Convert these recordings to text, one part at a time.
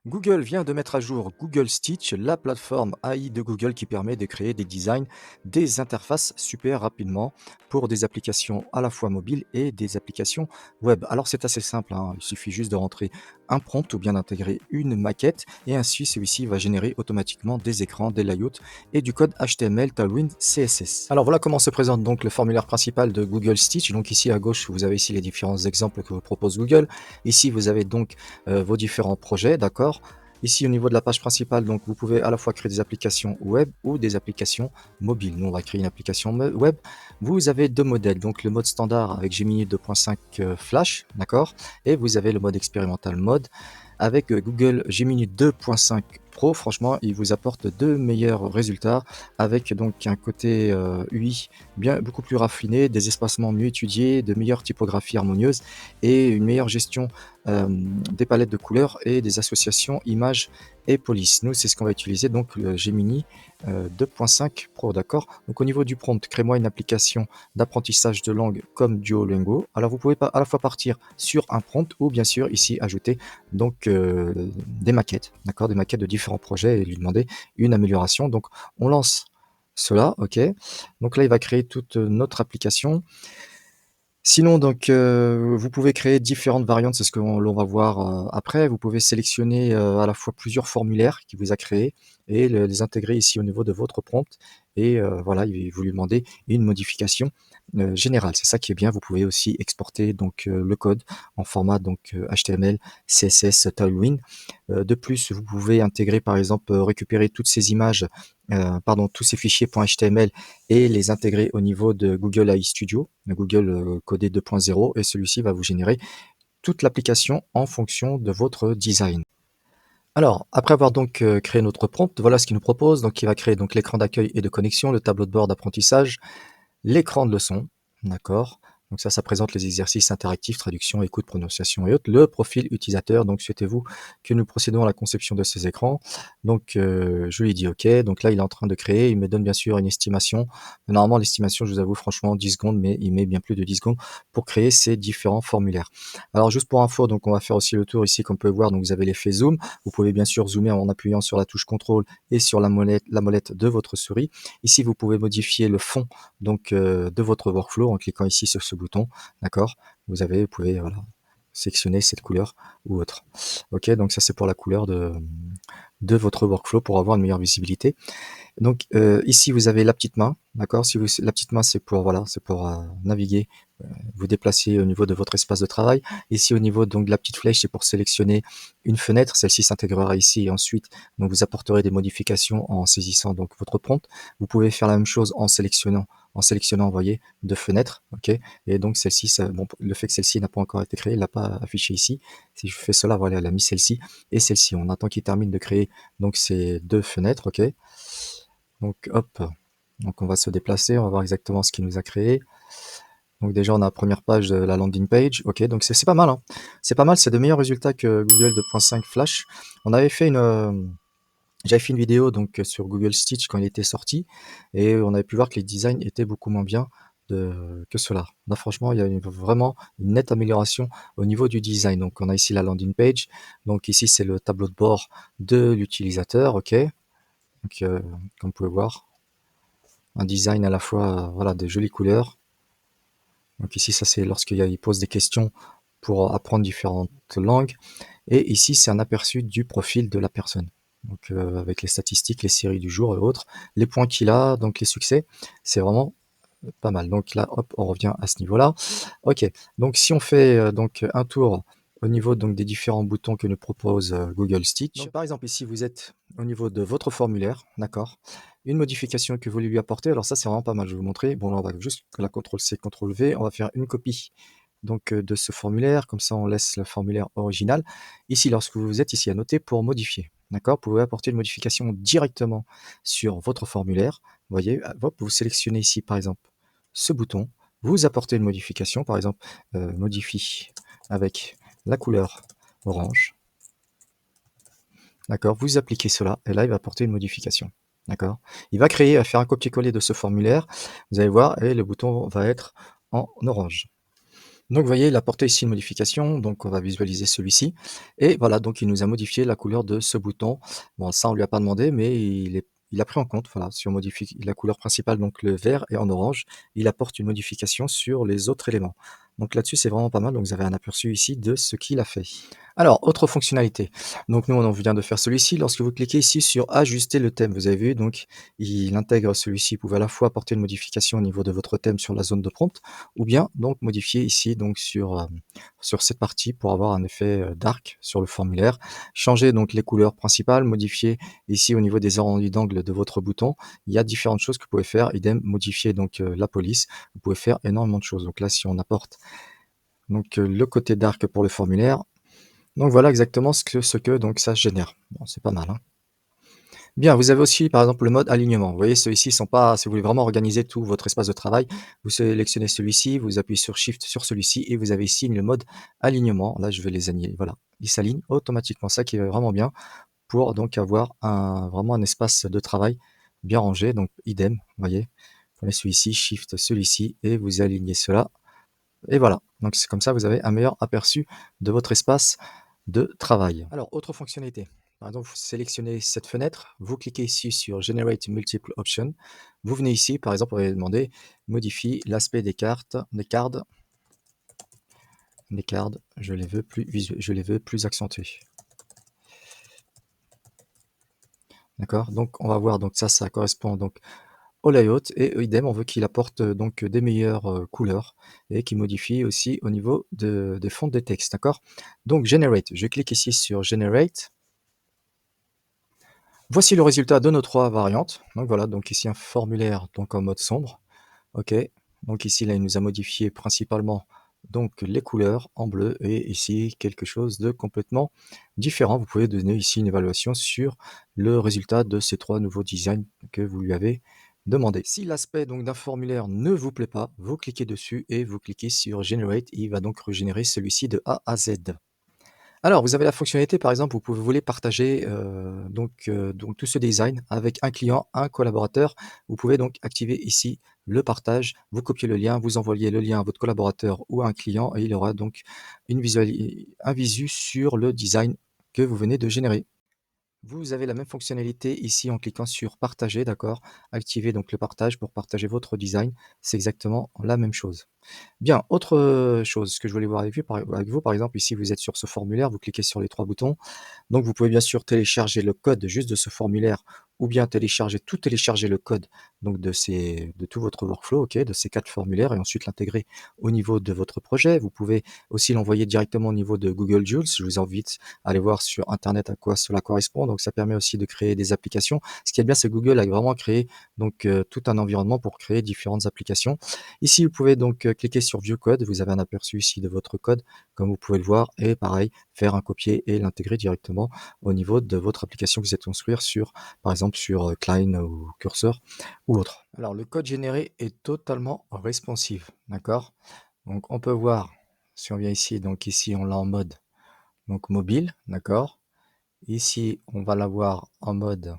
Google vient de mettre à jour Google Stitch, la plateforme AI de Google qui permet de créer des designs, des interfaces super rapidement pour des applications à la fois mobiles et des applications web. Alors c'est assez simple, hein, il suffit juste de rentrer un prompt ou bien d'intégrer une maquette et ainsi celui-ci va générer automatiquement des écrans, des layouts et du code HTML, Tailwind, CSS. Alors voilà comment se présente donc le formulaire principal de Google Stitch. Donc ici à gauche vous avez ici les différents exemples que vous propose Google. Ici vous avez donc vos différents projets, d'accord. Ici, au niveau de la page principale, donc vous pouvez à la fois créer des applications web ou des applications mobiles. Nous, on va créer une application web. Vous avez deux modèles, donc le mode standard avec Gemini 2.5 Flash, d'accord, et vous avez le mode expérimental mode avec Google Gemini 2.5 Pro. Franchement, il vous apporte de meilleurs résultats avec donc un côté UI bien beaucoup plus raffiné, des espacements mieux étudiés, de meilleures typographies harmonieuses et une meilleure gestion des palettes de couleurs et des associations images et police. Nous, c'est ce qu'on va utiliser, donc le Gemini 2.5 Pro, d'accord. Donc au niveau du prompt, crée-moi une application d'apprentissage de langue comme Duolingo. Alors vous pouvez pas à la fois partir sur un prompt ou bien sûr ici ajouter donc des maquettes, d'accord, des maquettes de différents projets et lui demander une amélioration. Donc on lance cela, ok. Donc là, il va créer toute notre application. Sinon, donc, vous pouvez créer différentes variantes, c'est ce que l'on va voir après. Vous pouvez sélectionner à la fois plusieurs formulaires qu'il vous a créés et les intégrer ici au niveau de votre prompt. Et voilà, vous lui demandez une modification générale. C'est ça qui est bien. Vous pouvez aussi exporter donc le code en format donc HTML, CSS, Tailwind. De plus, vous pouvez intégrer par exemple récupérer toutes ces images, pardon, tous ces fichiers .html et les intégrer au niveau de Google AI Studio, de Google Codé 2.0, et celui-ci va vous générer toute l'application en fonction de votre design. Alors, après avoir donc créé notre prompt, voilà ce qu'il nous propose. Donc, il va créer donc l'écran d'accueil et de connexion, le tableau de bord d'apprentissage, l'écran de leçon, d'accord. Donc ça présente les exercices interactifs, traduction, écoute, prononciation et autres. Le profil utilisateur, donc souhaitez-vous que nous procédons à la conception de ces écrans. Donc je lui dis OK. Donc là, il est en train de créer. Il me donne bien sûr une estimation. Normalement, l'estimation, je vous avoue franchement 10 secondes, mais il met bien plus de 10 secondes pour créer ces différents formulaires. Alors juste pour info, donc on va faire aussi le tour ici, comme vous pouvez voir. Donc vous avez l'effet zoom. Vous pouvez bien sûr zoomer en appuyant sur la touche contrôle et sur la molette de votre souris. Ici, vous pouvez modifier le fond donc de votre workflow en cliquant ici sur ce bouton, d'accord. Vous pouvez voilà, sélectionner cette couleur ou autre. Ok, donc ça c'est pour la couleur de votre workflow pour avoir une meilleure visibilité. Donc ici vous avez la petite main, d'accord. Si la petite main c'est pour voilà, c'est pour naviguer, vous déplacer au niveau de votre espace de travail. Ici au niveau donc de la petite flèche, c'est pour sélectionner une fenêtre. Celle-ci s'intégrera ici et ensuite donc vous apporterez des modifications en saisissant donc votre prompt. Vous pouvez faire la même chose en sélectionnant, vous voyez, deux fenêtres, ok. Et donc celle-ci, bon, le fait que celle-ci n'a pas encore été créée, il l'a pas affiché ici. Si je fais cela, voilà, elle a mis celle-ci et celle-ci. On attend qu'il termine de créer donc ces deux fenêtres, ok. Donc hop, donc on va se déplacer, on va voir exactement ce qu'il nous a créé. Donc déjà on a la première page de la landing page, ok, donc c'est pas mal, hein. C'est pas mal, c'est de meilleurs résultats que Google 2.5 Flash. On avait fait j'avais fait une vidéo donc sur Google Stitch quand il était sorti et on avait pu voir que les designs étaient beaucoup moins bien que cela. Là franchement il y a vraiment une nette amélioration au niveau du design. Donc on a ici la landing page, donc ici c'est le tableau de bord de l'utilisateur, ok. Donc comme vous pouvez voir, un design à la fois, voilà, de jolies couleurs. Donc ici, ça c'est lorsqu'il pose des questions pour apprendre différentes langues. Et ici, c'est un aperçu du profil de la personne. Donc avec les statistiques, les séries du jour et autres, les points qu'il a, donc les succès, c'est vraiment pas mal. Donc là, hop, on revient à ce niveau-là. Ok, donc si on fait donc un tour au niveau donc des différents boutons que nous propose Google Stitch. Donc, par exemple, ici vous êtes au niveau de votre formulaire, d'accord. Une modification que vous voulez lui apporter. Alors ça, c'est vraiment pas mal. Je vais vous montrer. Bon, là, on va juste la CTRL-C, CTRL-V. On va faire une copie donc de ce formulaire. Comme ça, on laisse le formulaire original. Ici, lorsque vous êtes ici à noter pour modifier, d'accord. Vous pouvez apporter une modification directement sur votre formulaire. Vous voyez, hop, vous sélectionnez ici, par exemple, ce bouton. Vous apportez une modification, par exemple, modifie avec la couleur orange. D'accord, vous appliquez cela et là il va apporter une modification. D'accord, il va faire un copier-coller de ce formulaire, vous allez voir, et le bouton va être en orange. Donc vous voyez, il a apporté ici une modification, donc on va visualiser celui-ci et voilà, donc il nous a modifié la couleur de ce bouton. Bon ça on lui a pas demandé, mais il a pris en compte, voilà, si on modifie la couleur principale, donc le vert est en orange, il apporte une modification sur les autres éléments. Donc là-dessus, c'est vraiment pas mal, donc vous avez un aperçu ici de ce qu'il a fait. Alors, autre fonctionnalité, donc nous on vient de faire celui-ci, lorsque vous cliquez ici sur ajuster le thème, vous avez vu donc il intègre celui-ci, vous pouvez à la fois apporter une modification au niveau de votre thème sur la zone de prompt, ou bien donc modifier ici donc sur cette partie pour avoir un effet, dark sur le formulaire. Changer donc les couleurs principales, modifier ici au niveau des arrondis d'angle de votre bouton. Il y a différentes choses que vous pouvez faire, idem modifier donc, la police. Vous pouvez faire énormément de choses. Donc là, si on apporte donc, le côté dark pour le formulaire, donc voilà exactement ce que donc ça génère. Bon, c'est pas mal, hein. Bien, vous avez aussi par exemple le mode alignement. Vous voyez, ceux-ci sont pas si vous voulez vraiment organiser tout votre espace de travail, vous sélectionnez celui-ci, vous appuyez sur Shift sur celui-ci et vous avez ici le mode alignement. Là, je vais les aligner, voilà. Ils s'alignent automatiquement, ça qui est vraiment bien pour donc avoir vraiment un espace de travail bien rangé. Donc idem, vous voyez, prenez celui-ci, Shift celui-ci et vous alignez cela et voilà. Donc c'est comme ça, vous avez un meilleur aperçu de votre espace de travail. Alors, autre fonctionnalité. Par exemple, vous sélectionnez cette fenêtre, vous cliquez ici sur Generate Multiple Options. Vous venez ici, par exemple, vous allez demander modifie l'aspect des cartes, je les veux plus je les veux plus accentués. D'accord? Donc on va voir, donc ça correspond donc au layout et idem, on veut qu'il apporte donc des meilleures couleurs et qu'il modifie aussi au niveau des fonds de texte, d'accord? Donc Generate, je clique ici sur Generate. Voici le résultat de nos 3 variantes. Donc voilà, donc ici un formulaire donc en mode sombre. OK. Donc ici, là, il nous a modifié principalement donc les couleurs en bleu et ici quelque chose de complètement différent. Vous pouvez donner ici une évaluation sur le résultat de ces 3 nouveaux designs que vous lui avez demandé. Si l'aspect donc d'un formulaire ne vous plaît pas, vous cliquez dessus et vous cliquez sur Generate. Il va donc régénérer celui-ci de A à Z. Alors, vous avez la fonctionnalité, par exemple, vous voulez partager, donc tout ce design avec un client, un collaborateur. Vous pouvez donc activer ici le partage. Vous copiez le lien, vous envoyez le lien à votre collaborateur ou à un client et il aura donc un visu sur le design que vous venez de générer. Vous avez la même fonctionnalité ici en cliquant sur partager, d'accord? Activez donc le partage pour partager votre design. C'est exactement la même chose. Bien, autre, chose que je voulais voir avec vous, par exemple, ici vous êtes sur ce formulaire, vous cliquez sur les 3 boutons. Donc vous pouvez bien sûr télécharger le code juste de ce formulaire ou bien télécharger le code donc de tout votre workflow, OK, de ces 4 formulaires et ensuite l'intégrer au niveau de votre projet. Vous pouvez aussi l'envoyer directement au niveau de Google Joule. Je vous invite à aller voir sur internet à quoi cela correspond. Donc ça permet aussi de créer des applications. Ce qui est bien, c'est que Google a vraiment créé donc tout un environnement pour créer différentes applications. Ici, vous pouvez donc cliquer sur View Code. Vous avez un aperçu ici de votre code, comme vous pouvez le voir et pareil, faire un copier et l'intégrer directement au niveau de votre application que vous êtes construire sur, par exemple, sur, Klein ou Cursor ou autre. Alors le code généré est totalement responsive, d'accord? Donc on peut voir, si on vient ici, donc ici on l'a en mode donc mobile, d'accord? Ici, on va l'avoir en mode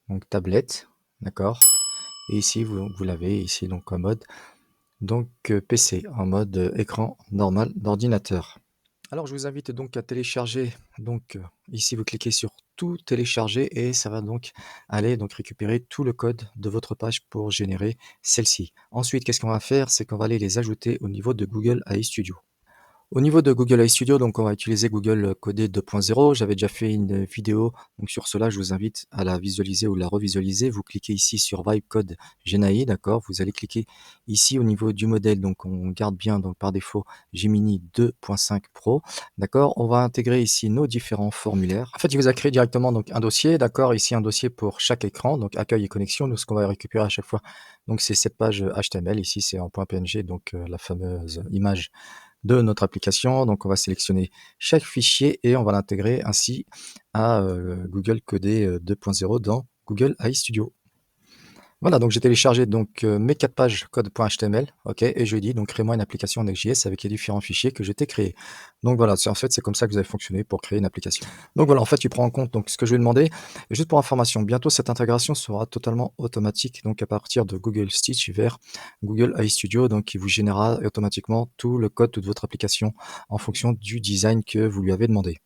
donc tablette, d'accord? Et ici, vous l'avez ici donc en mode donc PC, en mode écran normal d'ordinateur. Alors je vous invite donc à télécharger donc, ici vous cliquez sur tout télécharger et ça va donc aller donc récupérer tout le code de votre page pour générer celle-ci. Ensuite, qu'est-ce qu'on va faire? C'est qu'on va aller les ajouter au niveau de Google AI Studio. Au niveau de Google AI Studio, donc on va utiliser Google Codé 2.0. J'avais déjà fait une vidéo donc sur cela, je vous invite à la visualiser ou la revisualiser. Vous cliquez ici sur Vibe Code Genai, d'accord? Vous allez cliquer ici au niveau du modèle, donc on garde bien donc par défaut Gemini 2.5 Pro, d'accord? On va intégrer ici nos différents formulaires. En fait, il vous a créé directement donc un dossier, d'accord? Ici un dossier pour chaque écran, donc accueil et connexion. Nous, ce qu'on va récupérer à chaque fois, donc c'est cette page HTML. Ici, c'est en .png, donc la fameuse image de notre application. Donc on va sélectionner chaque fichier et on va l'intégrer ainsi à Google Codé 2.0 dans Google AI Studio. Voilà, donc j'ai téléchargé donc, mes 4 pages code.html, OK, et je lui ai dit donc: «Crée-moi une application Next.js avec les différents fichiers que je t'ai créés». Donc voilà, c'est en fait, c'est comme ça que vous allez fonctionner pour créer une application. Donc voilà, en fait, tu prends en compte donc ce que je lui ai demandé. Et juste pour information, bientôt cette intégration sera totalement automatique, donc à partir de Google Stitch vers Google AI Studio, donc qui vous générera automatiquement tout le code, toute votre application en fonction du design que vous lui avez demandé.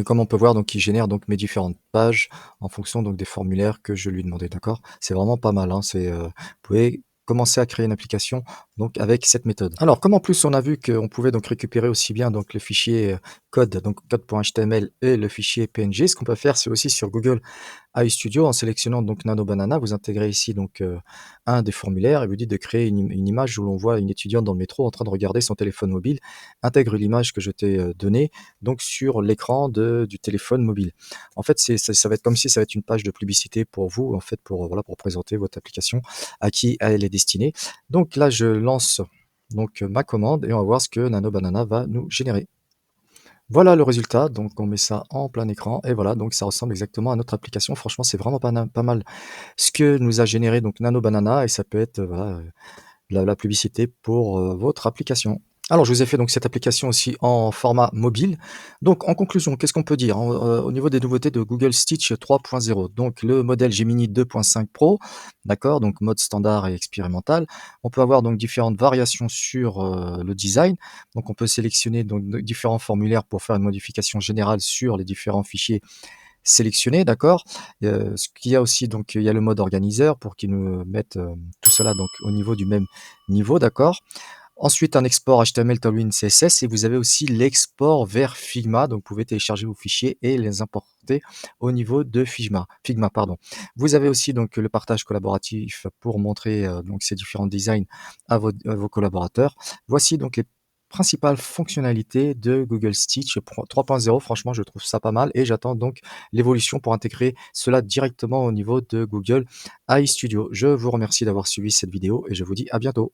Comme on peut voir, donc il génère donc mes différentes pages en fonction donc des formulaires que je lui ai demandé, d'accord? C'est vraiment pas mal, hein, vous pouvez commencer à créer une application donc avec cette méthode. Alors comme en plus on a vu qu'on pouvait donc récupérer aussi bien donc le fichier, code, donc code.html et le fichier PNG, ce qu'on peut faire, c'est aussi sur Google AI Studio, en sélectionnant donc Nano Banana, vous intégrez ici donc, un des formulaires et vous dites de créer une image où l'on voit une étudiante dans le métro en train de regarder son téléphone mobile. Intègre l'image que je t'ai, donnée donc sur l'écran du téléphone mobile. En fait, ça va être comme si ça va être une page de publicité pour vous, en fait, voilà, pour présenter votre application, à qui elle est destinée. Donc là, je lance donc, ma commande et on va voir ce que Nano Banana va nous générer. Voilà le résultat, donc on met ça en plein écran et voilà, donc ça ressemble exactement à notre application. Franchement, c'est vraiment pas mal ce que nous a généré donc Nano Banana et ça peut être, voilà, la publicité pour, votre application. Alors je vous ai fait donc cette application aussi en format mobile. Donc en conclusion, qu'est-ce qu'on peut dire? Au niveau des nouveautés de Google Stitch 3.0, donc le modèle Gemini 2.5 Pro, d'accord? Donc mode standard et expérimental. On peut avoir donc différentes variations sur, le design. Donc on peut sélectionner donc de différents formulaires pour faire une modification générale sur les différents fichiers sélectionnés, d'accord? Ce qu'il y a aussi donc, il y a le mode organiseur pour qu'il nous mette, tout cela donc au niveau du même niveau, d'accord? Ensuite, un export HTML, Tailwind, CSS et vous avez aussi l'export vers Figma, donc vous pouvez télécharger vos fichiers et les importer au niveau de Figma, pardon. Vous avez aussi donc le partage collaboratif pour montrer, donc ces différents designs à vos collaborateurs. Voici donc les principales fonctionnalités de Google Stitch 3.0. Franchement, je trouve ça pas mal et j'attends donc l'évolution pour intégrer cela directement au niveau de Google AI Studio. Je vous remercie d'avoir suivi cette vidéo et je vous dis à bientôt.